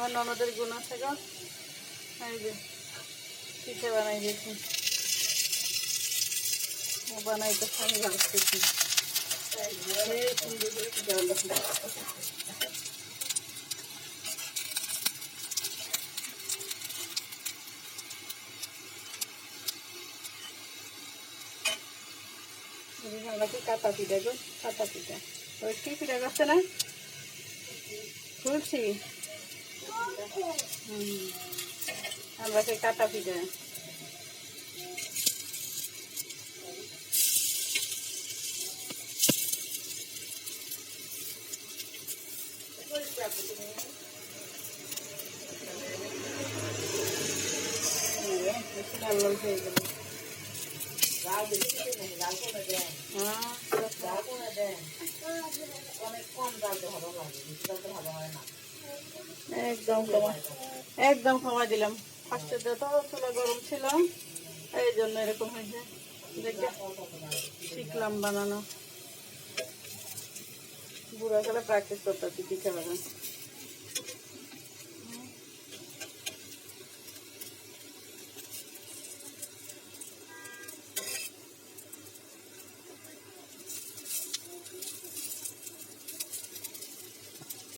আমার ননদের গুণ আছে গো, এই যে পিঠে বানাই দিয়েছি, ও বানাইতেছে আমি ভাবতেছি সুন্দর করে পিঠে বানাচ্ছি। আমাকে কাটা পিঠা গো, কাটা পিঠা। ওই কি পিঠা করছে না, খুলছি। আমরা সেই কাটা পিঠা। লাল লাল হয়ে গেল। একদম কমা, একদম কমা দিলাম। ফার্স্টে তো চুলা গরম ছিল, এই জন্য এরকম হয়েছে। দেখে শিখলাম বানানো, বুড়া করে প্র্যাকটিস করতেছি পিঠে বানানো।